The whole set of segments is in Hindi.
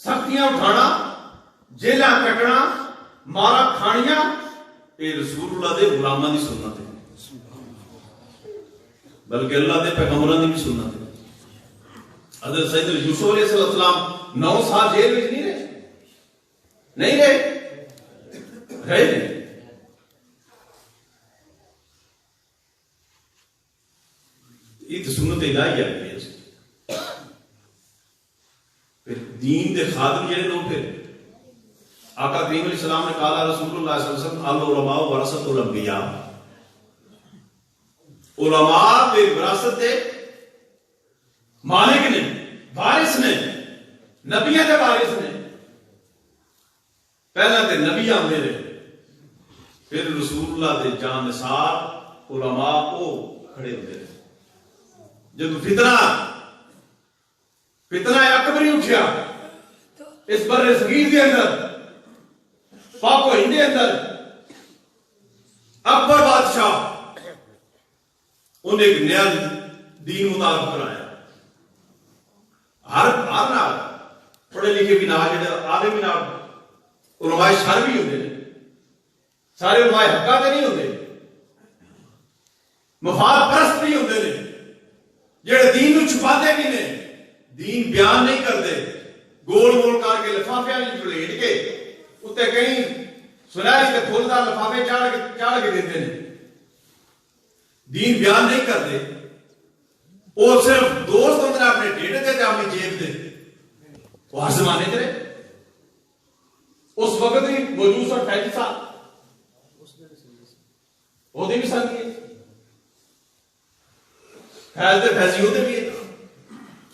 सख्तियां उठाना, जेला कटना, मारा खानिया, ये रसूलुल्लाह दे गुलामां दी सुन्नत है, बल्कि अल्लाह दे पैगंबरां दी भी सुन्नत है। हज़रत सैयदना यूसुफ अलैहिस्सलाम 9 साल जेल में नहीं रहे नहीं। ये तो सुन्नत इलाही है। फिर दीन दे खादिम जेड़े लोग, फिर आका करीम अलैहिस्सलाम ने कहा रसूलुल्लाह सल्लल्लाहु अलैहि वसल्लम अल उलमा वरसतुल अंबिया, उलमा दे विरासत दे मालिक ने, वारिस ने, नबियां दे वारिस ने। पहला ते नबी आंदे ने, फिर रसूलुल्लाह दे जानसार उलमा को खड़े होंदे ने। जब फितना अकबरी उठिया इस बर्रे सगीर के अंदर, पाको हिंद के अंदर, अकबर बादशाह उन्हें एक नया दीन मुताबिक कराया। हर नाल पढ़े लिखे भी नाल, आदे भी नाल, उलमाए शर भी होंगे, सारे उलमाए हक्का ते नहीं होंगे, मफाद परस्त भी होंगे ने, जेड़े दीन नूं छुपाते भी ने, दीन बयान नहीं करते, गोल गोल करके लिफाफे लपेट के उत्ते कई सुनहरी ते फुलदार लिफाफे चाड़ के देते हैं। दीन बयान नहीं करते, वो सिर्फ दोस्त होंगे अपने ढिड ते अपनी जेब से। वो हर जमाने च रहे, उस वक्त ही मौजूद सन फैजी साहब, ओदे भी सन फैज दे फैजी ओदे भी,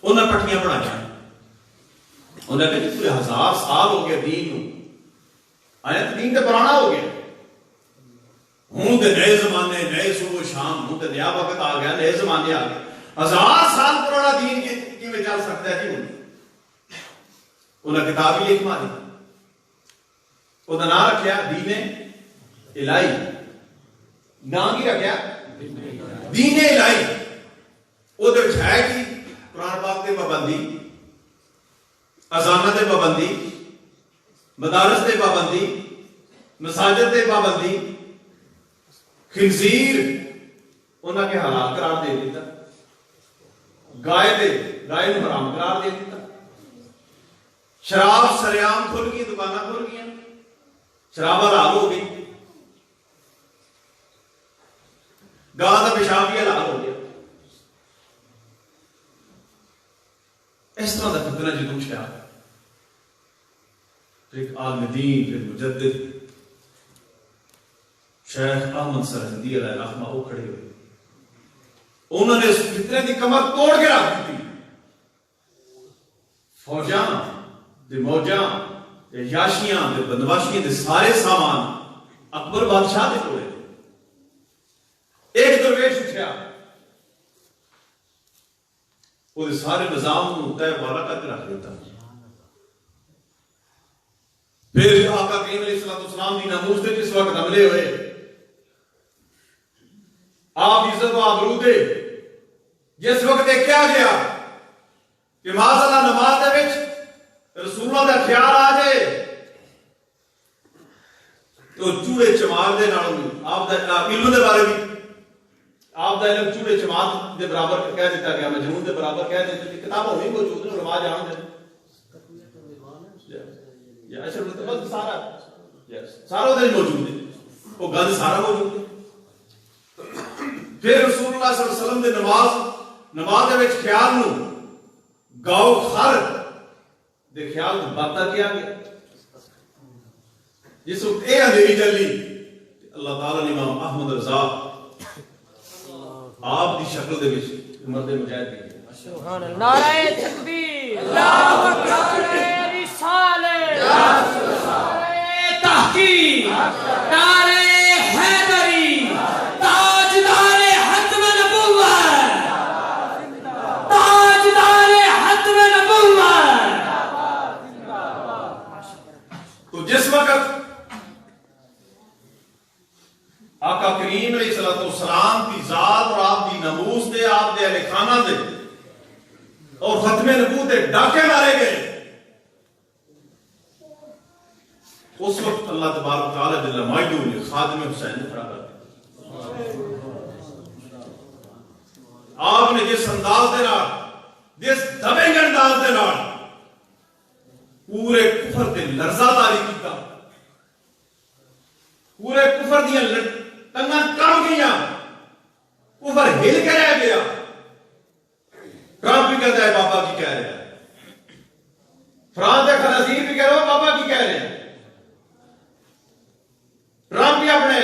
उन्हें पट्टियां बनाया। उन्हें कहा पूरे 1000 साल हो गए दीन नूं, आया तो दीन तो पुराना हो गया, हूं तो नए जमाने, नए सुबह शाम, हूं तो नया वक्त आ गया, नए जमाने आ गए। 1000 साल पुराना दीन किवें चल सकता है जी? उन्हें किताब ही लिख मारी, ਉਹਦਾ नाम रखा दीने इलाही। नाम की रखा दीने इलाही। ਉਹਦੇ ਵਿੱਚ है कि कुरान पाक की पाबंदी, अजाना की पाबंदी, मदारस की पाबंदी, मसाजिद की पाबंदी, खिंजीर उन्होंने हलाल करार दे दिता, गाय नूं हराम करार दे दिता, शराब सरेआम खुल गई, दुकाना खुल गई, शराब हलाल हो गई, गां का पेशाब भी हलाल हो गया। इस तरह का फितना जो उठा, फिर आलमदीन, फिर मुजद्दिद शेख अहमद सरहिंदी अलैहि रहमा वो खड़े हुए, उन्होंने इस फितने की कमर तोड़ के रख दी। फौजा दे मौजा दे याशियां दे बदमाशियां दे सारे सामान अकबर बादशाह के कोले। एक दरवेश उठा, वो सारे निजाम को तय वाला करके रख देता। फिर आका करीम अलैहिस्सलाम की नमूज से जिस वक्त हमले हुए, आप इज्जत व आबरू दे जिस वक्त देखा गया कि माज़अल्लाह नमाज दे विच रसूलां दा ख्याल आ जाए तो चूड़े चमार दे नालों भी आप दा इल्म दे बारे भी आप दा इल्म चूड़े चमार दे बराबर कह दिता गया, मजनून दे बराबर कह दिता। किताबों में मौजूद है, उलमा जान दे या असल में तो सारा सारा उधर मौजूद है, वो गंद सारा मौजूद है। फिर रसूलुल्लाह सल्लल्लाहु अलैहि वसल्लम दे नमाज दे विच ख्याल नूं गाओ खर दे ख्याल नूं बाता किया गया। जिस वक्त ये अंधेरी चली, अल्लाह ताला ने इमाम अहमद रज़ा आप दी शक्ल दे विच मर्द मुजाहिद की सुभान अल्लाह, नारे तकबीर, अल्लाहु अकबर, नारे रिसालत, नारे तहकीक, नारे हैदरी, ताजदारे हत्म नबुव्वत, ताजदारे हत्म नबुव्वत। तो जिस वक्त आका करीम अलैहिस्सलाम की जात और आप दी नमूस दे, आप दे अहले खाना दे और खत्मे नबूवत दे डाके मारे गए, उस वक्त अल्लाह तबारक तआला जल्ल माइदू ने खादिम हुसैन खड़ा कर दिया। आपने जिस अंदाज दे नाल, जिस दबेंगे अंदाज दे नाल पूरे कुफर ते लर्जादारी कीता, पूरे कुफर दियां टंगां कम गईयां, कुफर हिल के रह गया। ट्रंप भी कहता है बाबा की कह रहे हैं, फ्रांस के खनाजीर भी कह रहे हो बाबा की कह रहे हैं। ट्रंप भी अपने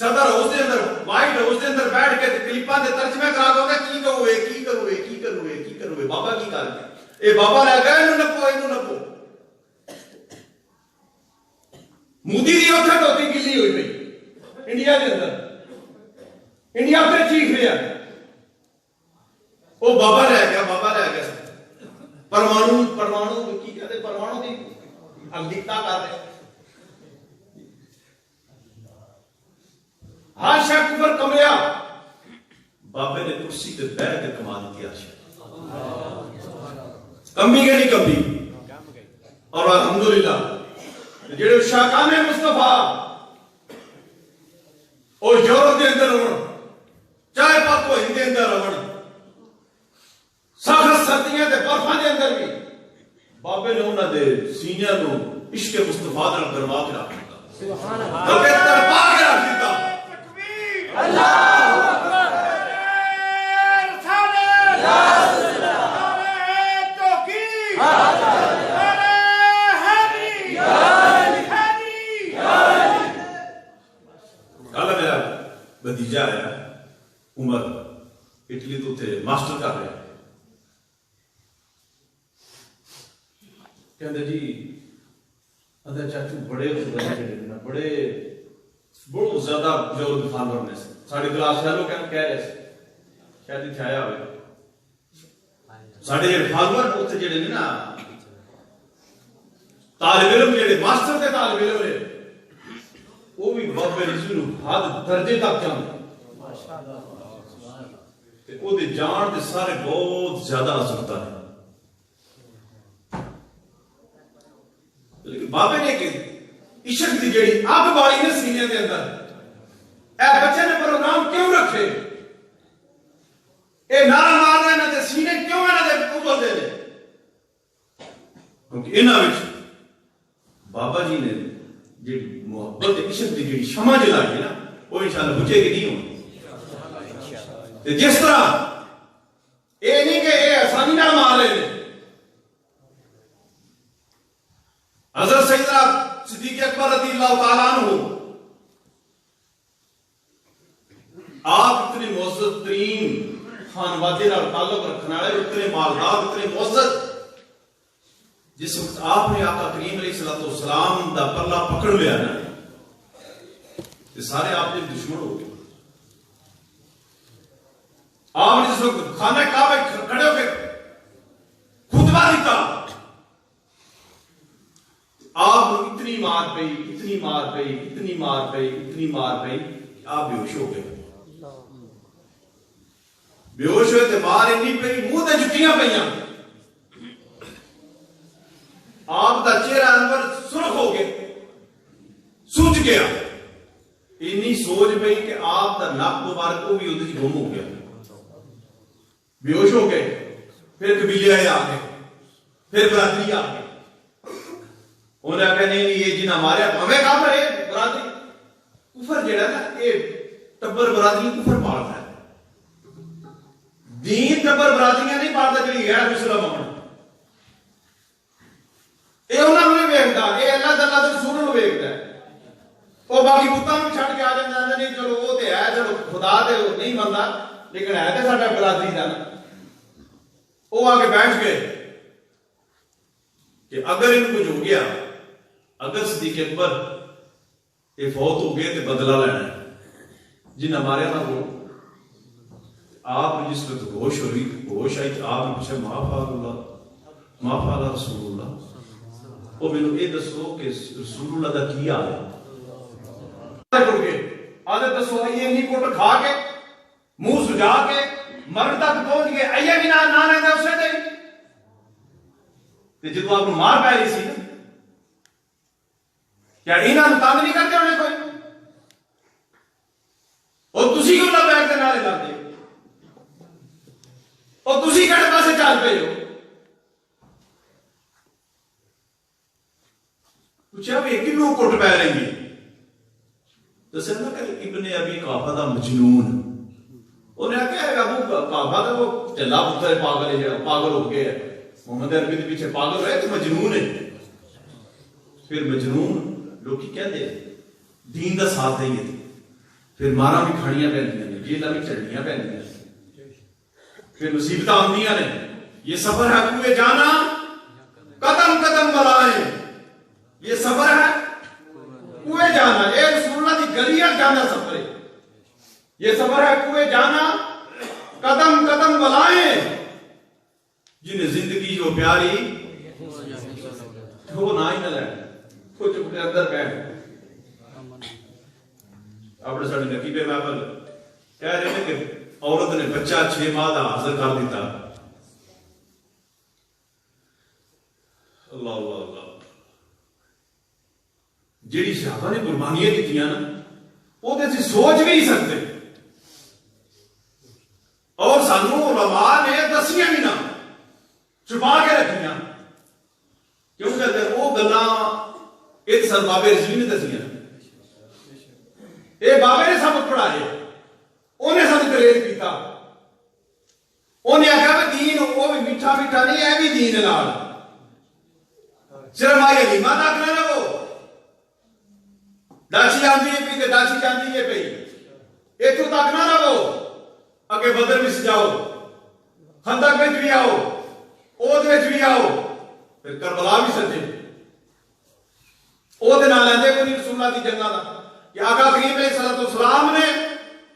सदर हाउस के अंदर, व्हाइट हाउस के अंदर बैठ के क्लिपां दे तर्जमे करा दोगे की करोगे की करोगे की करोगे की करोगे बाबा की करके ए बाबा रह गया इन्हों नपो मोदी दी उत्थे धोती गिल्ली हुई पई इंडिया के अंदर, इंडिया पे चीफ लिया वो बाबा रह गया परमाणु की कहते परमाणु की अंगिकता कर रहे हर शख्स पर कमलिया बाबे ने कुर्सी पे बैठ के कमा दी आशा कमी के नहीं कमी। और अल्हम्दुलिल्लाह जेड़े शाकाने मुस्तफा और यूरोप के अंदर होण चाहे पाको हिंद के अंदर होण सख्त सर्दियां ते बर्फां के अंदर भी बाबे ने उन्हां दे सीनियर नूं इश्क मुस्तफा नाल गरमा के रख दिता, सुभान अल्लाह, बल्कि तरपा के रख दिता। अल्लाहु अकबर रसाले या भतीजा आया उमर इटली तो थे मास्टर कर रहे कहते जी अदर चाचू बड़े बड़े बहुत ज्यादा बुजुर्ग फार्मर ने साड़ी क्लास फेलो कह रहे शायद इत्थे आया होवे साडे जेडे फार्मर उत्थे जेडे ने ना तालिब इल्म जेडे मास्टर दे तालिब इल्म ने वो भी बाबे रसूल हद दर्जे तक जाते ते ओदे जान दे सारे बहुत ज्यादा असरता है। लेकिन बाबे ने कि इश्क दी जेड़ी अग बाली ने सीने दे अंदर ए बच्चे ने प्रोग्राम क्यों रखे ए नारा मारना इन्हां दे सीने क्यों इन्हां दे उबलदे ने क्योंकि इन्हां विच बाबा जी ने जी मोहब्बत इश्क की जी क्षमा जलाई ना वो इंशाअल्लाह बुझेगी नहीं होनी। जिस तरह ये नहीं कि ये आसानी नाल मार रहे हैं, हज़रत सैयदना सिद्दीक़ अकबर रज़ियल्लाहु ताला अन्हु आप इतने मुअज़्ज़ज़ तरीन खानवादे नाल ताल्लुक रखने वाले, इतने मालदार, इतने मुअज़्ज़ज़, जिस वक्त आपने आका करीम अलैहिस्सलाम दा पल्ला पकड़ लिया ना तो सारे आपके दुश्मन हो गए। आपने जिस वक्त खाने काबे खड़े होकर खुतबा दिया आप इतनी मार पई इतनी मार पई इतनी मार पई इतनी मार पई आप बेहोश हो गए। बेहोश हुए तो मार इन्नी पई मुंह ते जुटियां पईयां, आपका चेहरा अंदर सुर्ख हो गया, सूझ गया, इन्नी सोच पई कि आपका नक मुबारक को भी उधर गुम हो गया, बेहोश हो गए। फिर कबीले आ गए, फिर बरादरी आ गई, उन्हें आखिया नहीं ये जिन्हें मारे हमें काम करे बरादरी कुफर जेड़ा ना ये टब्बर बरादरी कुफर पालता है, दीन टब्बर बरादरियां नहीं पालता जी गैर मुसलमान होना ये उन्होंने नहीं वेखता, ये अल्लाह तआला दे रसूल नूं वेखदा है। वो बाकी पुत्तां नूं छड्ड के आ जांदा नहीं चलो वो ते है चलो खुदा ते नहीं मनदा लेकिन है ते साडा बरादरी दा ना। वो आके बैठ गए कि अगर इनको कुछ हो गया, अगर सिद्दीक़ अकबर ये फौत हो गए तो बदला लेना है जिन्हें मारे ना वो आप जिस वक्त होश हुई होश आई आपने पूछा माफाला रसूलुल्लाह वो मैनू ये दसो कि रसूलुल्लाह दा की हाल है आदे दसो ये नहीं कुट खा के मुंह सुजा के मरण तक पहुंच गए आइए भी ना रहता उसे जो आप मार पै रही सी क्या इन्होंने तंग नहीं करते होने कोई? और तुसी क्यों ना बैठ के नारे लाते हो? और तुसी किहड़े पासे चल पे हो? पूछा भी एक लोग कुट पै लेंगे दस ना कि इब्ने अबी काफा दा मजनून उन्हें आख्या है अबू काफा दा वो चला पुत्र पागल है जो पागल हो गया मोहम्मद अरबी के पीछे पागल रहे तो मजनून है। फिर मजनून लोग कहते दीन का साथ नहीं है फिर मारा भी खानियां पैंदियां ने जेलां भी चढ़नियां पैंदियां फिर मुसीबत आंदियां ने। ये सफर है कुएं जाना कदम कदम बलाएं ये सफर है कुएं जाना ये रसूलुल्लाह की गलियां जाना सफर है। ये सफर है कुएं जाना कदम कदम बलाएं जिन्हें जिंदगी जो प्यारी वो ना ही ना ले कुछ अपने अंदर बैठ अपने साढ़े नकीबे महफल कह रहे हैं कि औरत ने बच्चा 6 माह का हाजिर कर दिता। अल्लाह अल्लाह अल्लाह जिहड़ी शहाबा ने कुर्बानियां कीतियां ना वो तो सोच भी नहीं सकते और सानू उलमा ने दसियां भी ना छुपा के रखियां क्योंकि अगर वो गल्लां एक सन बाबे रज़वी ने दसियां ये बाबे ने सबक पढ़ाए उन्हें सानू दलेर किया उन्हें आख्या भी दीन वो भी मीठा मीठा नहीं है भी दीन नाल सिर्फ माई हलीमा तक ना रहो डाची आंदी है पी डाची जाती है पई इतों तक ना रहो अगे बदर में जाओ खंदक में भी आओ ओद में भी आओ फिर करबला भी सजे ओदे नाल लेंदे कोई रसूलुल्लाह दी जंगां दा कि आका करीम अलैहिस्सलाम ने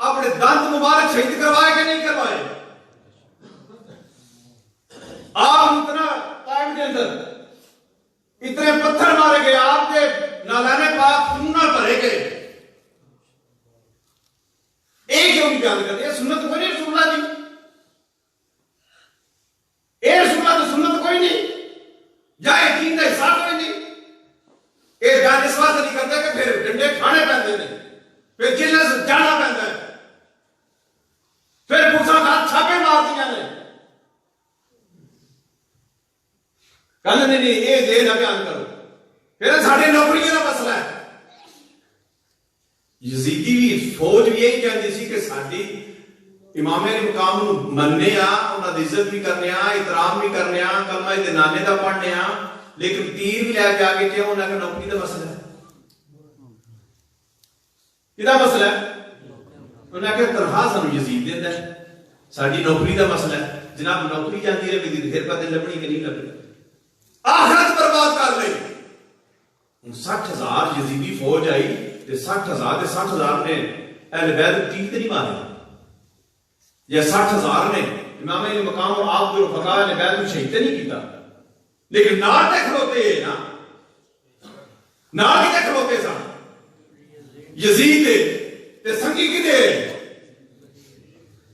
अपने दंत मुबारक शहीद करवाए कि नहीं करवाए? आप इतना टाइम के अंदर इतने पत्थर मारे गए आपके नालाने पाक खून भरे गए एक क्यों नहीं बयान करते? सुन्नत कोई नहीं रसूलुल्लाह की रसूलुल्लाह तो सुन्नत कोई नहीं या दीन का हिस्सा कोई नहीं। ये बयान इस वास्ते नहीं करते कि फिर डंडे खाने पैंदे ने फिर जेल जाना पैंदा है फिर पुलिसां हाथ छापे मार दियां ने कहते नहीं ये दे ना बयान करो फिर साढ़े नौकरियों का मसला है। यजीदी भी फौज भी यही कहती सी कि साडी इमामे मुकाम नूं मनने आ उन्हां दी इज्जत भी करने आ इहतराम भी करने आ कलमा दे नाने दा पढ़ने आ लेकिन तीर भी लैके आगे क्यों उन्हें आख्या नौकरी का मसला है किहदा मसला है? उन्हें आख्या तनख्वाह सानू यजीद देंदा है साडी नौकरी का मसला है जनाब नौकरी जाती रहे फिर पता लभनी कि नहीं लभनी आखिरत बर्बाद कर ली। 60,000 यजीदी फौज आई ते 60,000 ते 60,000 ने अहले बैत तीर ते नहीं मारे या 60,000 ने इमाम मकाम और आप जो फका ने बैत को शहीद नहीं किया लेकिन नाल ते खलोते ना नाल ही खलोते सन यजीद ते संगी की दे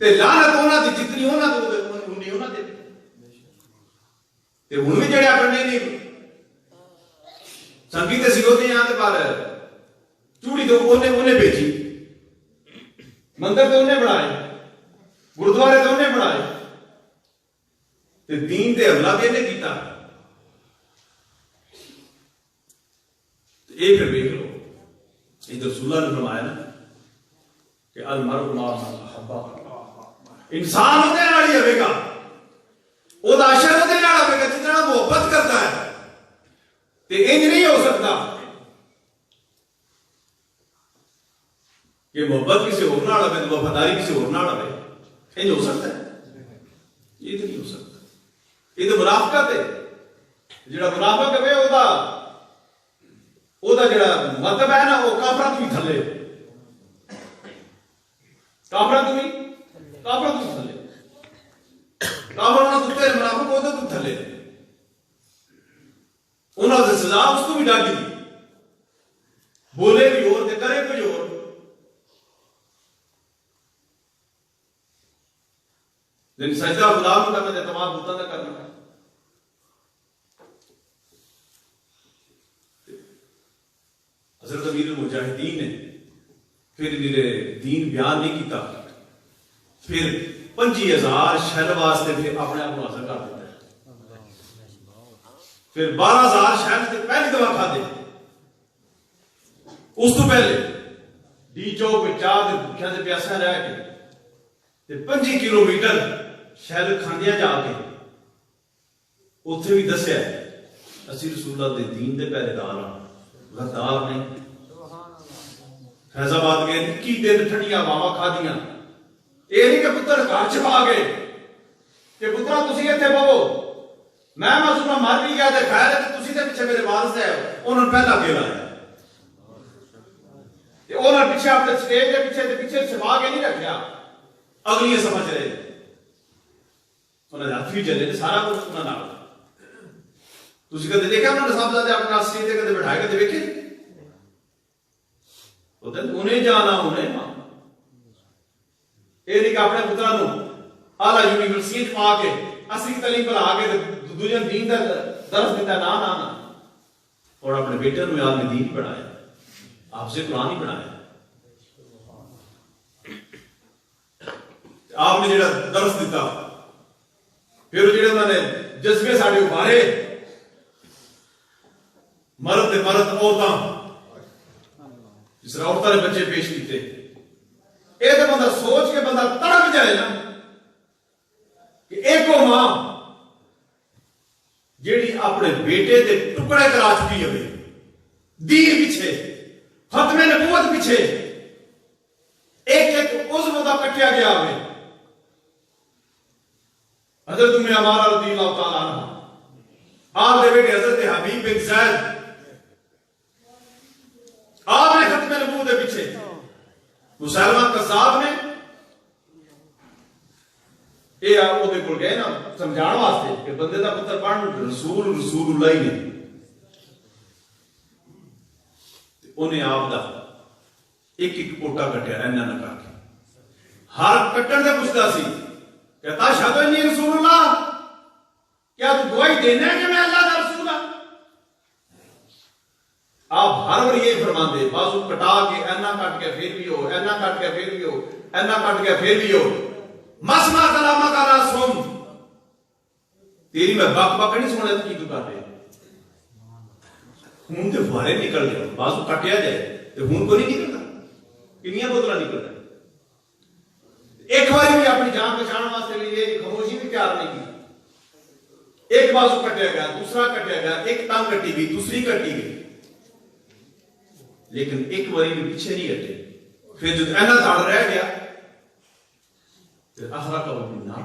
ते लानत उन्हां दी जितनी उन्हां दे उन्नी उन्हां दे ते हुण भी जेड़े अपने नहीं संगी ते सिगोते यहां ते पर चूड़ी तो उन्हें बेची मंदिर तो उन्हें बनाए गुरुद्वारे तो उन्हें बनाए ते दीन ते हमला भी इन्हें कीता। ये फिर देख लो इधर रसूलुल्लाह ने फरमाया ना कि अल मरउ मा मन अहब्बा इंसान ਉਹਦੇ ਨਾਲ ਹੀ ਹੋਵੇਗਾ ਉਹਦਾ ਅਸ਼ਰ ਉਹਦੇ ਨਾਲ ਹੋਵੇਗਾ ਜਿਹਦੇ ਨਾਲ ਮੁਹੱਬਤ ਕਰਦਾ ਹੈ ਤੇ ਇੰਜ ਨਹੀਂ ਹੋ ਸਕਦਾ कि मोहब्बत किसी और नाल होवे तो वफादारी किसी और नाल होवे इंज हो सकता है? ये तो नहीं हो सकता। ये तो मुनाफिकत है जेड़ा मुनाफिक है ओदा जेड़ा मतलब है ना वो काफरां तो भी थले काफरां तो भी थले काफरां ना कुत्ते मुनाफिक ओदा तो थले उन्हां दी सजा उसको भी डाटी बोले भी और ते करे कोई और लेकिन सजदा खुदा को करना ते तमाम बुतां दा करना मुजाहिदीन ने फिर मेरे दीन बयान नहीं किया, फिर 25,000 शहर वास्ते फिर अपने आप को हासिल कर देता है, फिर 12,000 शहर से पहली दफा खाते। उस तो पहले डी चौक में चाह भुखिया से प्यासा रह के 25 किलोमीटर शहर खांदिया जाके उत्थे भी दसिया असी रसूलुल्लाह दे दीन दे पहरेदार हां, गद्दार नहीं। फैजाबाद गए 21 दिन ठंडिया हवावां खादियां, ये नहीं कि पुत्र घर छपा गए कि पुत्रा तुसी इत्थे बवो, मैं मासूमा मर भी गया ते खैर है, तुसी दे पिछे मेरे वारस है। उन्होंने पहला अगे लाया, उन्होंने पीछे अपने स्टेज के पीछे छपा के नहीं रखा, अगली समझ रहे उन्होंने हाथ भी चले सारा कुछ उन्होंने नाल। तुसी कदे देखा उन्होंने साहबजादे अपने नाल स्टेज ते कदे बिठाए कदे वेखे? उन्हें जाना उन्हें ये नहीं कि अपने पुत्रा आला यूनिवर्सिटी पा के असली तालीम पढ़ा के दूजे दीन का दर्स दिता, ना ना ना। और अपने बेटे ने आपने दीन पढ़ाया, आपसे कुरान ही पढ़ाया, आपने जेड़ा दर्स दिता, फिर जेड़े उन्होंने जज्बे साडे उभारे, मर्द ते मर्द औरतां जिस औरतां ने बच्चे पेश किए, ये तो बंदा सोच के बंदा तड़प जाए ना कि एक मां जेड़ी अपने बेटे के टुकड़े करा चुकी है दीन पीछे, खत्मे नबूवत पीछे, एक एक उज़्व दा कट्टिया गया है। हजरत उम्मे अमारा रज़ियल्लाहु तआला अन्हा आप दे बेटे हजरत हबीब बिन ज़ैद आपने खत्मे नबूवत के पीछे मुसलमान कसाब ने ये आप ओदे कोल गए ना समझाने वास्ते कि बंदे दा पुत्र पढ़न रसूलुल्लाह ने उन्हें आप दा एक एक पोटा कटिया इन्ना ना करके हर कट्टन से पूछता सी कहता शादो नहीं रसूलुल्लाह, क्या तू गवाही देना है कि मैं अल्लाह का रसूल हूं? आप हर बार ये फरमाते बाजू कटा के ऐना कट के फिर भी हो, ऐना कट के फिर भी हो, ऐना कट के फिर भी हो, मसमा कलामा का ना सुन, तेरी मैं बक बक नहीं सुने तो की तू कर रहे खून के फुहारे निकल गए, बाजू कटिया जाए तो खून को नहीं निकलता, किनिया बोतला निकल रहा। एक बार भी अपनी जान बचाने वास्ते लिए खामोशी भी प्यार नहीं की, एक बाजू कटिया गया, दूसरा कटिया गया, एक टांग कटी गई, दूसरी कटी गई, लेकिन एक बारी भी पीछे नहीं हटे। फिर जो ऐना दाड़ रह गया, फिर आखरा का वो ना,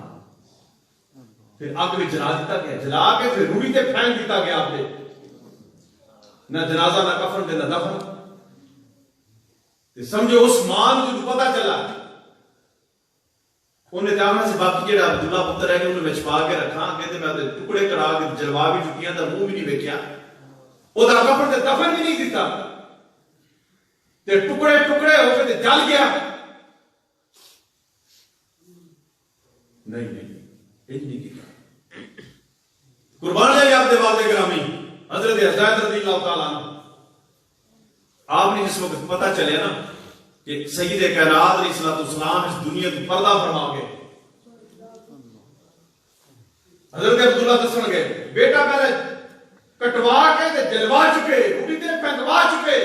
फिर आग में जला दिता गया, जला के फिर रूढ़ी से फेंक दिता गया। आपने ना जनाजा ना कफन ना दफन। समझो उस मान को पता चला उन्हें जाना से बाकी जेड़ा अब्दुल्ला पुत्र है उन्हें छुपा के रखा, कहते मैं टुकड़े करा के जलवा भी चुकिया, मुंह भी नहीं वेख्या, ओदा कफन ते दफन भी नहीं दिता, ते टुकड़े टुकड़े होकर जल गया। नहीं नहीं किया। कुर्बान जाए आप वादे ग्रामी हजरत हज़रत रज़ियल्लाहु ताला अन्हु, आपने जिस वक्त पता चले ना कि सय्यद कायनात अलैहिस्सलाम इस दुनिया को पर्दा फरमा गए, हजरत अब्दुल्ला दसन गए बेटा पहले कटवा के जलवा चुके, रूढ़ी ते फेंकवा चुके,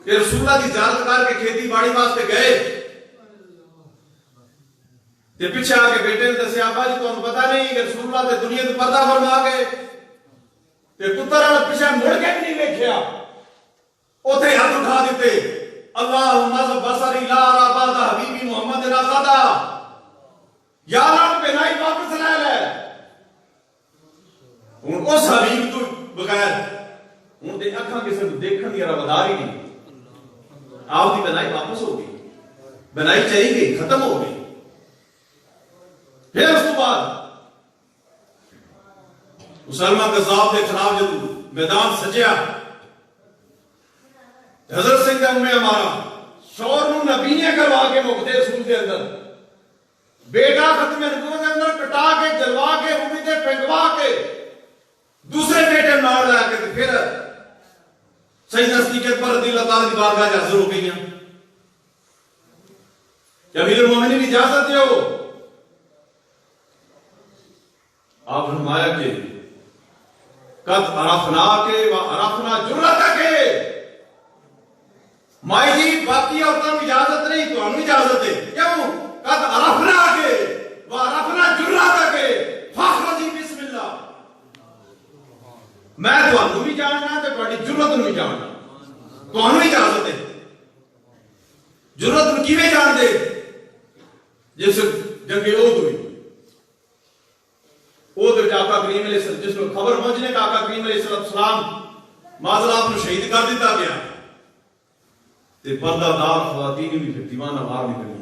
रसूलुल्लाह की इजाजत करके खेती बाड़ी वास्ते गए, पीछे आके बेटे ने दसिया अब्बा जी तुहानू पता नहीं कि रसूलुल्लाह ते दुनिया तो पर्दा फरमा गए, पुत्र पीछे मुड़ के भी नहीं वेख्या, उथे हाथ उठा दिते, अल्लाहुम्मा बसरी ला राबादा हबीबी मोहम्मद राकादा, या अल्लाह बेनाई वापस ले ले। हुन उस हबीब तो बगैर हुन दे अखां किसे नूं देखण दी रवादार ही नहीं, आपकी बनाई वापस हो गई, बनाई चली गई, खत्म हो गई। फिर उस बाद मुसलमान कज़ाब के खिलाफ जब मैदान सजिया, हजरत सैयदा उम्मे अमारा शौर नूं नबी ने करवा के मुकदे रसूल के अंदर बेटा खत्मे नबूवत के अंदर कटा के जलवा के रूढ़ी ते फेंकवा के दूसरे बेटे नाल लाके फिर सईदना सिद्दीक़ पर रज़ियल्लाहु ताला की बारगाह में हाजिर हो गई। क्या अमीरुल मोमिनीन इजाजत दो। आप फरमाया कि कद अरफना के व अरफना जुर्रत के, माई जी बाकी औरतों को इजाजत नहीं, तो हमें इजाजत है। क्यों? कद अरफना के व अरफना जुर्रत के फखरजी बिस्मिल्लाह। मैं तो भी जानना तो तुम्हारी जुर्रत भी जानना, तो हमें इजाजत है। जुर्रत किवें जान दे? जिस जंगे ओद हुई, ओद आका करीम अलैहिस्सलाम, जिसको खबर पहुंचने का आका करीम अलैहिस्सलाम माजला आपको शहीद कर दिया गया, ते पर्दादार ख़वातीन भी फिर दीवाना बाहर निकली,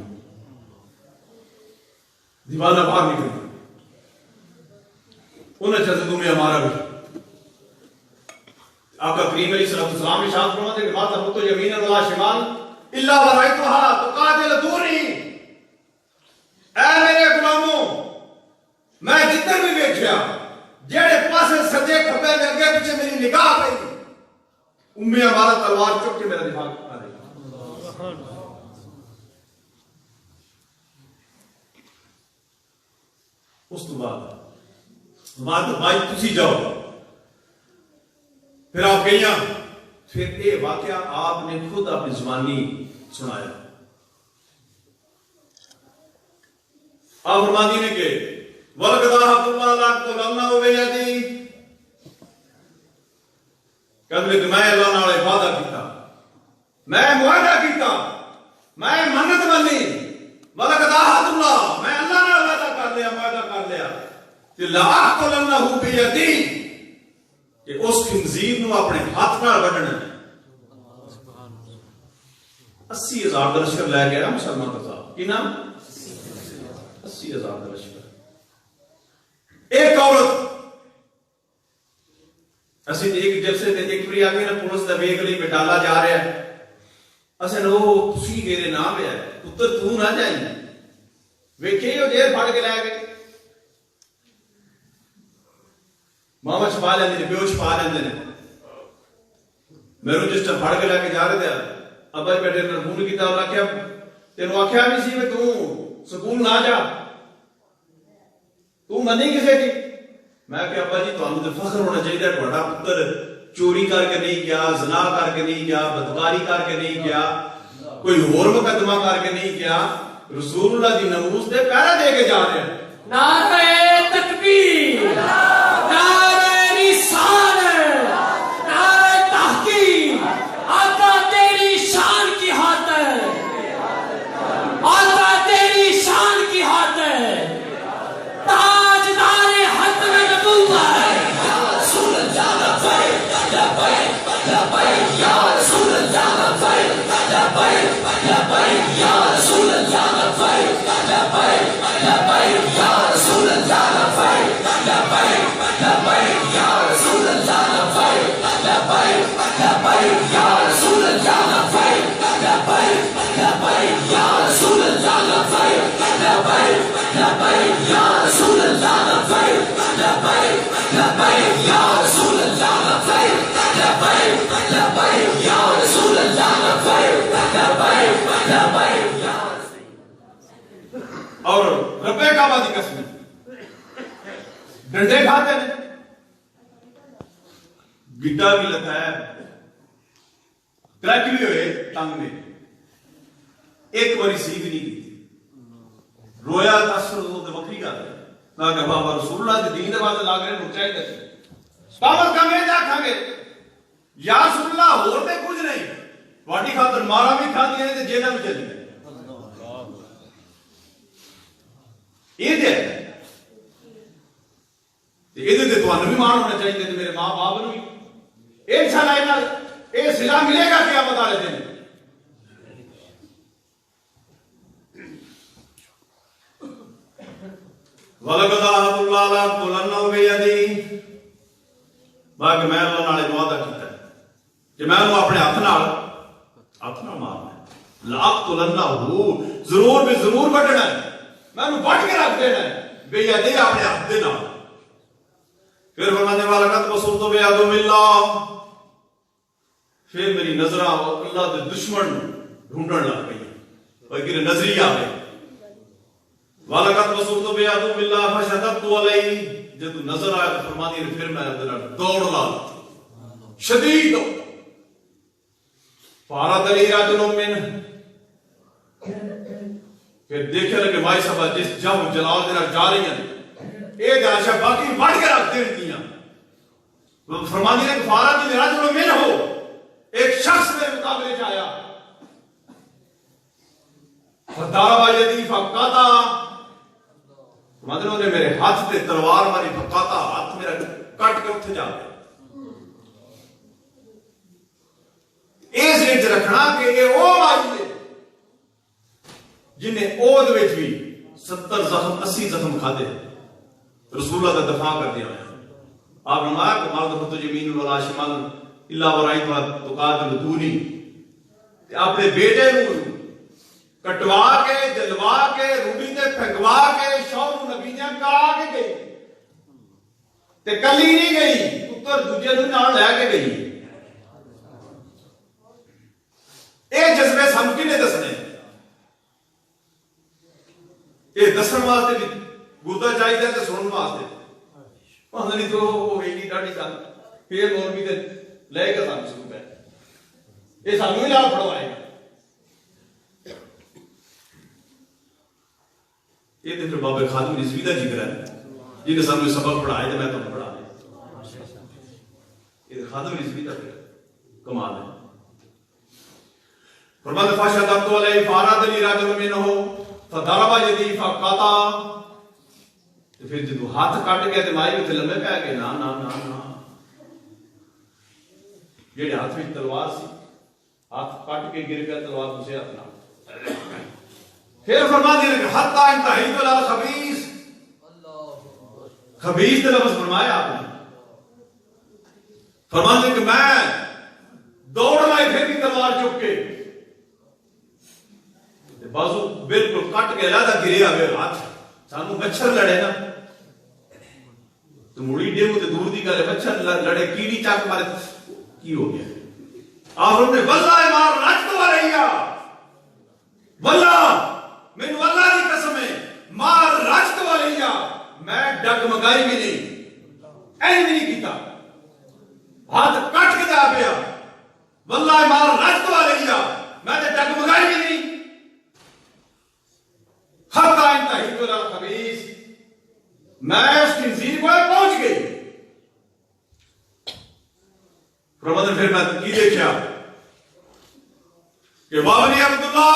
दीवाना बाहर निकली। उन्हें चजदों में हमारा भी आका करीम अलैहिस्सलाम ने शान फरमाते कि माता मुतो यमीन वला शिमाल इल्ला वराइतुहा तुकादिल दूरी। ऐ मेरे गुलामों, मैं जिधर भी देखा जेड़े पासे सजे खब्बे में अगे पीछे मेरी निगाह पई, उम्मे हमारा तलवार चुक के मेरा दिफा कर देगा। उस तो बाद भाई तुसी जाओ, फिर आप गई। फिर ये वाकया आपने खुद अपनी जुबानी सुनाया। आप फरमाती ने के मैं अल्लाह नाल वादा किया, मैं मुआहदा किया, मैं मन्नत बनी, वलकदाहतुल्लाह, मैं अल्लाह नाल वादा कर लिया, मुआहदा कर लिया कि लाअक़तुलन्नहु बियदी, कि उस खिंजीर नु अपने हाथ नाल वडना है। 80,000 का लश्कर लै गया मुसलमान का साहब की नाम 80,000 का लश्कर। एक औरत असि एक जलसे ते एक बारी आके ना पुलिस दा वेख लई बटाला जा रहा है, असन वो तुसी मेरे नाम है पुत्र तू ना जाई, वेखे हो जेल फड़ के लै गए। मामा छपा लेंदे ने, प्यो छपा लेंदे ने। मेरे जिस फड़ के लैके जा रहे थे, अब्बा जी बेटे ने फोन किया, उन्हें आख्या तेन आख्या भी सी तू स्कूल ना जा, तू मनी किसे की। मैं क्या अब्बा जी तुहानू तो फख्र होना चाहिए, तुहाडा पुत्र चोरी करके नहीं गया, ज़ना करके नहीं गया, बदकारी करके नहीं गया, कोई होर मुकदमा करके नहीं गया, रसूलुल्लाह दी नमूज दे पहरा दे के जा रहे हैं। नारे तकबीर, नारे रिसालत, नारे तहकीम। आका तेरी शान की हाथ है, आका तेरी शान की हाथ है, ताजदार हत्म नबुव्वत। और रब्बे काबा की कसम डंडे खाते हैं, गिड्डा भी लगा है, क्रैक भी हुए टंग में, एक बारी सीख नहीं की, रोया असर तो बकरी का ना कि बाबा रसूलुल्लाह के दीन वास्ते लाग रहे रुक चाहिए कामत का में जा खांगे या रसूलुल्लाह होर ते कुछ नहीं, वाडी खातर मारा भी खा दिए ते जेना भी चली ये दे भी मान होना चाहिए थे मेरे मां बाप भी एक साल ये सिला मिलेगा क्या बता रहे थे। बाकी मैं अल्लाह नाल वादा किया कि मैं उन्हें अपने हाथ मारना, लाक़तुलन्नहु जरूर भी जरूर वडना है, मैं उन्हें वट के रख देना है बेयदी अपने हाथ दे नाल। फिर फरमाने वाला कद वसुलतु बियदुल्लाह, फिर मेरी नजर अल्लाह के दुश्मन ढूंढन लग गई और कि नजरी आ गई वालकत वसूत बेअदु बिल्लाह फशदतु अलैहि जब नजर आया तो फरमाती ने फिर मैं दौड़ ला शदीद फारा दली राजुल मिन फिर देखे लगे भाई साहब जिस जब जलाल दे नाल जा रही हैं ए दाशा बाकी बढ़ के रख देतियां फरमाती ने फारा दली राजुल मिन हो एक शख्स मेरे मुकाबले में आया फदारा यदी फकाता मतलब ने मेरे हाथ से तलवार मारी फकाता हाथ मेरा कट के उठ जा इस रेंज रखना कि ये वो आई है जिन्हें ओद विच भी 70 जख्म 80 जख्म खादे रसूलुल्लाह का दफा कर दिया आप नमाया को माल दफा जमीन वाला शिमाल इल्ला वराई वा तुकातिल दूनी अपने बेटे नूं कटवा के जलवा के रूड़ी ते फेंकवा के शौहर नबी ने करा के गई ते कली नहीं गई पुत्र दूजे नूं नाल लेके गई ये जज्बे सानू किने दसने ये दसन वास्ते भी गुरदा चाहिए ते सुनने वास्ते पता नहीं तो एडी डाडी सन फिर मौलवी ते लेके सानू शुरू है ये सानू ही लाल पढ़वाएगा ये तो फिर बाबे खादम रिजवी का जिक्र है जिन्हें सानू सबक पढ़ाए तो मैं तुम पढ़ा ये खादम रिजवी का कमाल है फरमाते फशदतु अलैहि फारादली राजुल मिनहु फदरबा यदी फकाता तो फिर जब हाथ कट गया तो माई उते लम्बे पै गए ना ना ना ना जेड़े हाथ में तलवार सी हाथ कट के गिर गया तलवार दूसरे हाथ ना फिर फरमाते हैं हत्ता इंतही वला खबीस खबीस का लफ्ज फरमाया आपने फरमाते कि मैं दौड़ लाई फिर भी तलवार चुक के बाजू बिल्कुल कट के लादा गिरे आवे हाथ सानू मच्छर लड़े ना तो मुड़ी डेमू ते दूर दी गल मच्छर लड़े कीड़ी चाक मारे की हो गया आप हमने वल्लाह मार राजत वालैया वल्लाह मैनू अल्लाह की कसम है मार राजत वालैया मैं डगमगाई भी नहीं ऐ नहीं कीता हाथ कट के जा पिया वल्लाह मार राजत वालैया मैं ते डगमगाई भी नहीं हत्ता इंतही वला खबीस मैं उसकी जीर को पहुंच गई प्रबंधन फिर मैं की देखा कि वाबनी अब्दुल्ला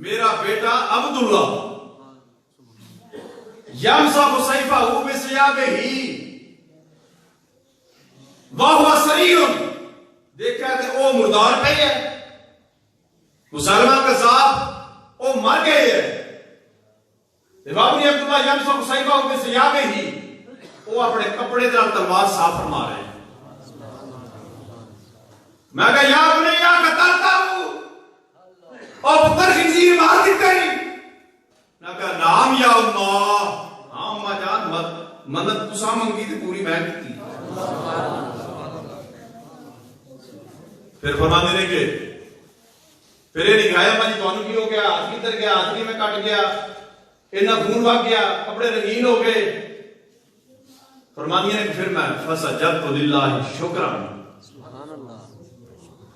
मेरा बेटा अब्दुल्ला यमसा हुसैफा हु बिसियाबिही वाहुवा सरीउन देखा कि वो मुर्दार पे है मुसलमान का साहब वो मर गए है वाबनी अब्दुल्ला यमसा हुसैफा हु बिसियाबिही वो अपने कपड़े दे तलवार साफ फरमा रहे हैं मैं कहा या अपने या कतलता हूं और पुत्र खिंजीर मार दी तेरी मैं कहा नाम या अल्लाह हां अम्मा जान मदद तुसा मंगी थी पूरी मैं की फिर फरमाने लगे फिर ये निकाया माजी ਤੁਹਾਨੂੰ ਕੀ ਹੋ ਗਿਆ हाथ किधर गया हाथ में कट गया इतना खून वग गया कपड़े रंगीन हो गए फरमानिया ने फिर मैं फसजदतु लिल्लाहि शुक्रन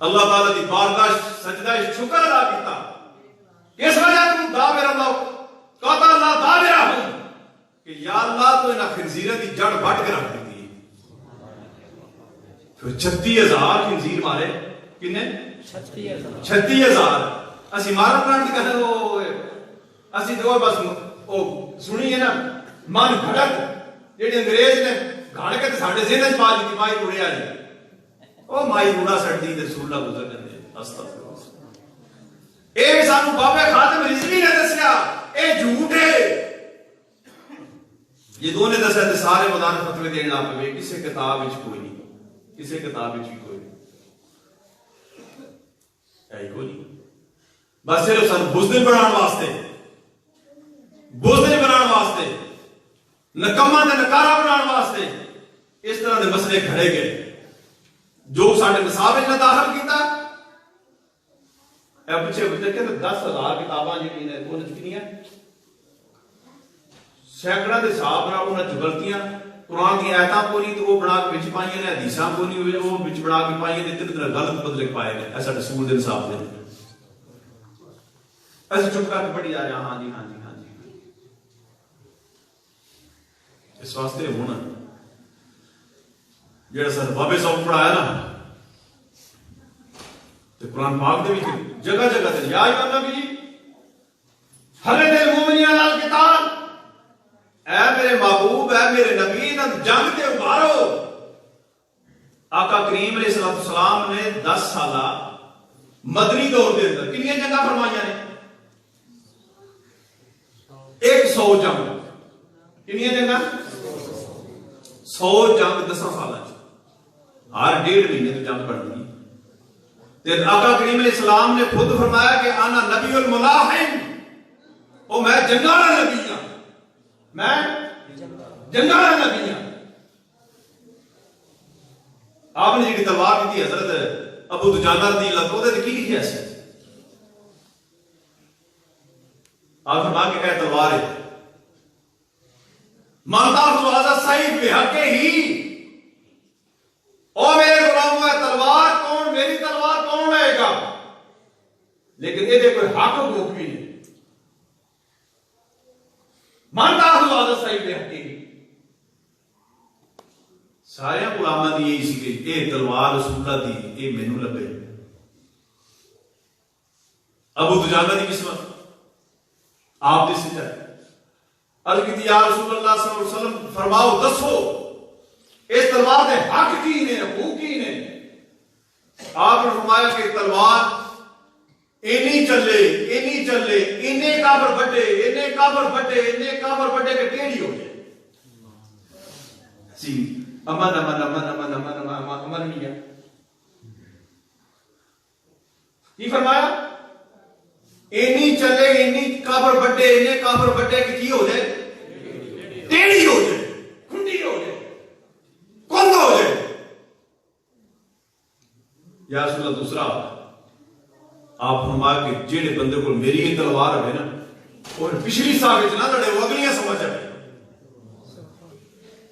अल्लाह ताला की बारगाह सजदा शुक्र अदा किया इस वजह तू दा मेरा अल्लाह कहता अल्लाह दा मेरा हूं कि या अल्लाह तो इन खंजीर की जड़ बढ़ के रख दी फिर 36,000 खंजीर मारे किन्ने 36,000 असि मारा प्लांट कहने वो असि तो बस ओ सुनी है ना मन भड़क जेडे अंग्रेज ने घाड़ के साडे जेहन च पा दी माई उड़िया नहीं ओ माई रूड़ा सड़दी ते रसूलुल्लाह गुजर जंदे अस्तगफिरुल्लाह ए सानू बाबे खातिम रिजवी ने दसया ए झूठ है ये दोने दसया ते सारे मदान फतवे देन लग पए किसी किताब विच कोई नहीं किसी किताब विच भी कोई नहीं ऐ कोई नहीं बस सिर्फ सानू बुज़दिल बनाने वास्ते नकम्मा ते नकारा बनाने वास्ते इस तरह के मसले खड़े गए जो साढ़े निसाब ने दाखिल किया पिछले बच्चे कहते 10,000 किताबां जी सैकड़ा के हिसाब न उन्होंने गलतियां कुरान की आयतां को नहीं तो वो बना के बिच पाई ने हदीसां को नहीं हुए वो बिच बना के पाई ने इतने तरह गलत बदले पाए गए ऐसा रसूल के हिसाब से ऐसे चुप करके पढ़ी जा रहा हाँ जी हाँ जी हाँ जी इस वास्ते हूं जो सर बाबे साहब पढ़ाया ना तो कुरान पाक दे जगह जगह से या नबी हरे दिल मोमिनिया नाल किताब ऐ मेरे महबूब ऐ मेरे नबी ना जंग ते उभारो आका करीम अलैहिस्सलाम ने 10 साल मदनी दौर के अंदर कितनी जंगा फरमाइया ने 100 जंग कितनी जंगा 100 जंग 10 साल हर 1.5 महीने तो जंग पड़नी ते आका करीम अलैहिस्सलाम ने खुद फरमाया कि आना नबीउल मुलाहिम ओ मैं जंगा वाला नबी हां मैं जंगा वाला नबी हां आपने जी तलवार दी हजरत अबू दुजाना रज़ियल्लाहु अन्हु ओदे की लिखिया सी आप फरमा के तलवार है मानता हुआ सही बेहके ही ओ मेरे गुलामों है तलवार कौन मेरी तलवार कौन रहेगा लेकिन ये कोई हक भूख भी नहीं मानता हुआ सही बेहके ही सारे गुलामां दी यही सी कि ये तलवार रसूलुल्लाह दी ये मैनू लगे अबू दुजाना दी किस्मत आप दी सिद्ध अर्ज की या रसूलुल्लाह सल्लल्लाहु अलैहि वसल्लम फरमाओ दसो इस तलवार के हक की ने हकूक की ने आपने फरमाया कि तलवार इन्नी चले इन्ने काबर बड़े इन्ने काबर बड़े के टेढ़ी हो जाए सी अमन अमन अमन अमन अमन अमन अमन मिया की फरमाया इन्नी चले इन्नी काबर बड़े की हो जाए टेढ़ी हो जाए खुंडी हो जाए कौन हो जाए या रसूल दूसरा आप फरमा के जेड़े बंदे को मेरी ये तलवार है ना और पिछली साल में ना लड़े वो अगलियां समझ आए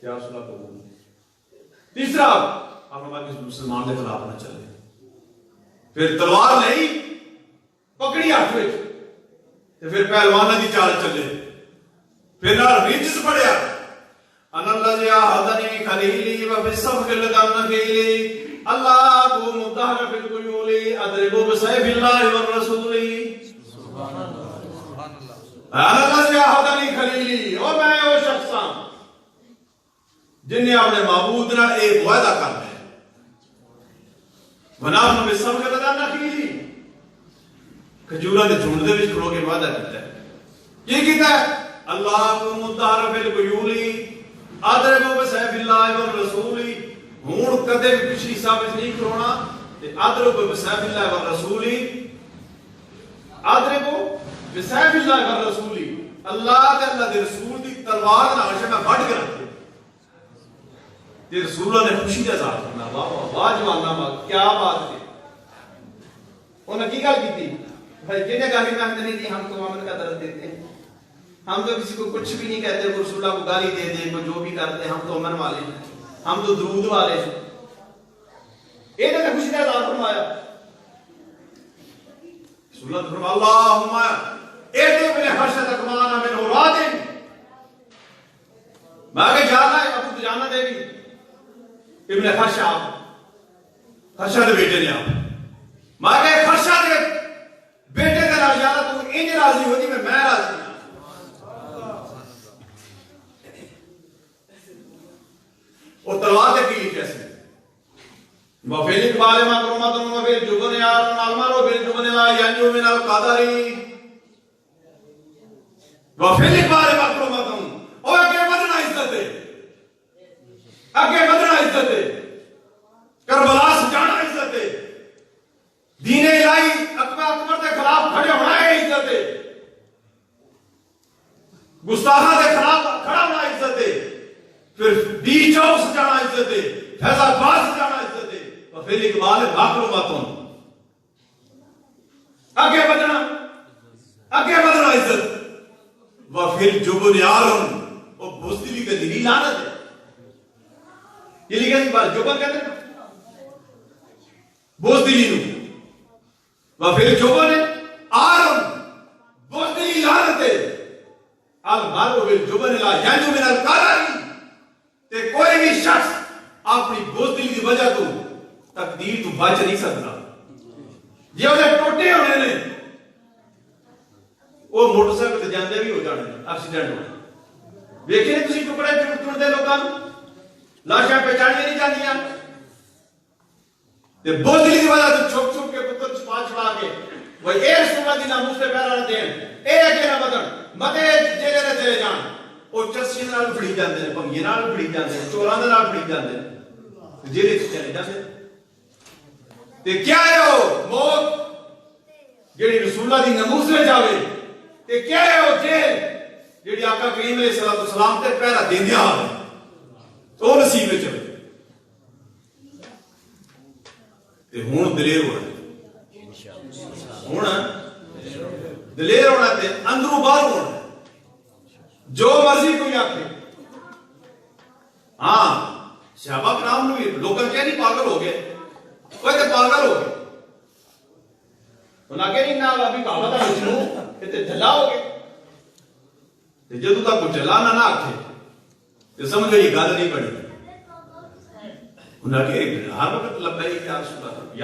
या रसूल को तीसरा आप फरमा के मुसलमान के खिलाफ ना चले फिर तलवार नहीं पकड़ी हाथ में फिर पहलवाना की चाल चले फिर ना रिजिस पड़िया अनल्लाह हदनी खलीली व बिसफिल दनखीली अल्लाह को मुदहर फिल कुयूली अदरिबु बिसैफिल्लाह व रसूली सुभान अल्लाह अनल्लाह हदनी खलीली ओ मैं वो शख्स हां जिन्हें अपने महबूब नाल एक वादा करना है वना बिसफिल दनखीली खजूरा के झुंड दे विच खड़ो के वादा कीता है की कीता है अल्लाह को मुदहर फिल कुयूली अदरिबु बिसैफिल्लाह व रसूली हूं कदे भी पिछली साबित नहीं करोना अदरिबु बिसैफिल्लाह व रसूली अदरिबु बिसैफिल्लाह व रसूली अल्लाह ते अल्लाह दे रसूल दी तलवार नाल मैं बढ़ के रख ते रसूल ने खुशी दा इज़हार करना वाह वाह जवाना वाह क्या बात है उन्होंने की गल की भाई जिन्हें गाली कहते नहीं जी हम तो अमन का दर्द देते हैं हम तो किसी को कुछ भी नहीं कहते रसूलुल्लाह को गाली दे दे को जो भी करते हम तो अमन वाले हैं हम तो दरूद वाले हैं इन्होंने खुशी का इज़हार फरमाया रसूलुल्लाह ने फरमाया अल्लाहुम्मा एते बिन हर्षद अकमाना मिन औरादिन मांगे जाना है अबू दुजाना देवी इब्न खर्शा खर्शा के बेटे ने आप मांगे खर्शा के बेटे का नाम याद तू इंज राजी होती मैं राजी और तलवार की लिखी कैसे वफिल बाले मकरूमतुन वफिल जुबन यार अलमरो बिल जुबन ला यानी मिन अल कदरी वफिल बाले मकरूमतुन और आगे बढ़ना इज्जत है आगे बढ़ना इज्जत है करबला से जाना इज्जत है दीन इलाही अकबर के खिलाफ खड़े होना है इज्जत है गुस्ताखा के खिलाफ खड़ा होना इज्जत है फिर डी चौक से जाना इज्जत है फैजाबाद से जाना इज्जत है और फिर इकबाल माकरूमातुन, आगे बढ़ना इज्जत। व फिर जुबन यारुन, वो बुज़दिली के दिली लानत है। ये लिखा इस बार जुबन कहते हैं बुज़दिली नु। व फिर जुबन आरुन, बुज़दिली लानत है। अल मारू बिल जुबन ला यंजु मिन अल क़दरी, ते कोई भी शख्स अपनी बुज़दिली की वजह तो तकदीर तो बच नहीं सकता। जे ਉਹਦੇ ਟੋਟੇ ਹੋਣੇ ਨੇ ਉਹ ਮੋਟਰਸਾਈਕਲ ਤੇ ਜਾਂਦੇ ਵੀ ਹੋ ਜਾਣੇ ਐਕਸੀਡੈਂਟ ਹੋ। ਵੇਖੇ ਤੁਸੀਂ ਟੁਕੜੇ ਟੁੱਟਦੇ ਲੋਕਾਂ ਨੂੰ, ਲਾਸ਼ਾਂ ਪਛਾਣੀਆਂ ਨਹੀਂ ਜਾਂਦੀਆਂ ਤੇ ਬੋਝਲੀ ਦੀ ਵਜ੍ਹਾ ਤੋਂ ਛੁਪ ਛੁਪ ਕੇ ਪੁੱਤਰ ਛਪਾ ਕੇ ਉਹ ਇਹ ਰਸੂਲਾਂ ਦੀ ਨਾਮੂਸ ਤੇ ਪੈਰਾਂ ਨਾਲ ਦੇਣ, ਇਹ ਅੱਗੇ ਨਾ ਵਧਣ, ਮਤੇ ਜਿਹੜੇ ਨਾ ਚਲੇ ਜਾਣ। ਉਹ ਚਰਸੀਆਂ ਨਾਲ ਫੜੀ ਜਾਂਦੇ ਨੇ, ਭੰਗੀਆਂ ਨਾਲ ਫੜੀ ਜਾਂਦੇ ਨੇ, ਚੋਰਾਂ ਦੇ ਨਾਲ ਫੜੀ ਜਾਂਦੇ ਨੇ, ਜਿਹੜੇ ਚ ਚਲੇ ਜਾਂਦੇ। ਤੇ क्या है वो मौत जेड़ी रसूला दी नमूस में जावे, ते क्या है वो जेल जेड़ी आका करीम अलैहिस्सलाम ते पहरा देंदिया हावे तो नसीब विच ते हुण दलेर होना, हुण दलेर होना ते अंदरों बाहर होना। जो मर्जी कोई आखे। हां सहाबा कराम नु भी लोकां कह नहीं पागल हो गए, कोई तो पागल हो गए। उन्हें नहीं ना अभी कहावत है मजनू इतने जला हो गए। जदों तक कोई जला ना आखे तो समझ गई गल नहीं बनी। उन्हें हर वक्त लब्बैक या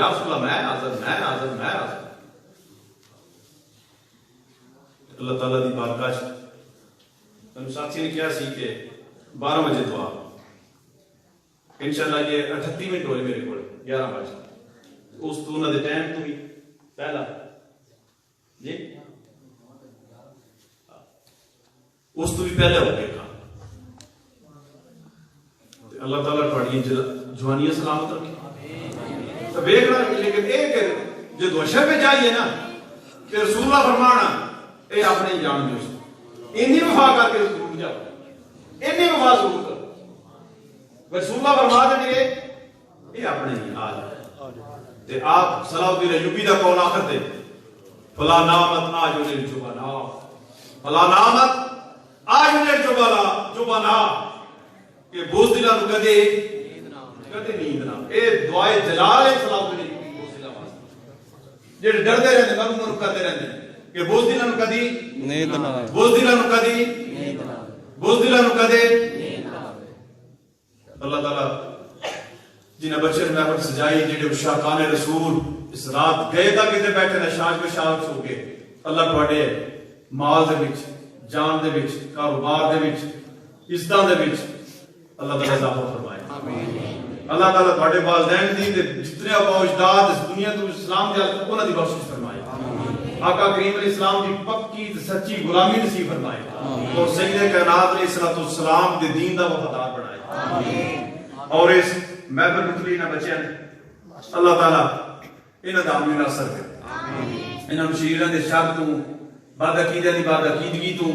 रसूल मैं हाज़िर। अल्लाह ताला दी बारगाह तनु साथी ने क्या सी के 12 बजे दुआ इंशाअल्लाह ये 38 मिनट होए मेरे को 11 बजे उस तो उन्होंने टाइम तो भी पहला जी उस तो भी पहले हो गया काम। अल्लाह ताला थोड़ी जवानियां सलामत रखे। तो देखना लेकिन एक जो दोषा पे जाइए ना कि रसूलुल्लाह फरमाना ये अपने ही जान दो, इन्नी वफा करके जरूर जाओ, इन्नी वफा जरूर करो। रसूलुल्लाह फरमा देंगे ये अपने ही हाल है। ते आप सलाउद्दीन अय्यूबी दा कौल आखते फला नामत आजुल जुबाना, फला नामत आजुल जुबाना के बुज़दिला नु कदे नींद ना। ए दुआए जलाल है सलाउद्दीन अय्यूबी बुज़दिला वास्ते जेड़े डरदे रहंदे मनु करते रहंदे कि बुज़दिला नु कदी नींद ना, बुज़दिला नु कदी नींद ना, बुज़दिला नु कदे नींद ना। अल्लाह ताला जिन्हें बच्चे ने महफिल सजाई जेडे उशाकाने रसूल इस रात गए तक इतने बैठे ने शाज बेशाज हो गए। अल्लाह तुहाडे माल दे विच, जान दे विच, कारोबार दे विच, इज्जतां दे विच अल्लाह ताला इजाफा फरमाए। आमीन। अल्लाह ताला तुहाडे वालिदैन दी ते जितने अबाउजदाद इस दुनिया तो इस्लाम दे उन्हां दी बख्शिश फरमाए। आमीन। आका करीम अलैहिस्सलाम दी पक्की ते सच्ची गुलामी नसीब फरमाए और सैयदे कायनात अलैहिस्सलाम दे दीन दा वफादार बनाए। आमीन। और इस महफिल मुतली ना बच्चे अल्लाह ताला इन्हां दा अमीन असर करे। आमीन। इन्हां मुशीरां दे शर तो बदअकीदा दी बदअकीदगी तो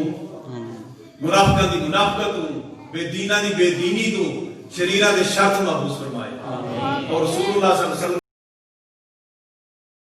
मुनाफिकां दी मुनाफिकत तो बेदीना दी बेदीनी तो शरीरां दे शर तो महफूज फरमाए। आमीन। और रसूलुल्लाह सल्लल्लाहु अलैहि वसल्लम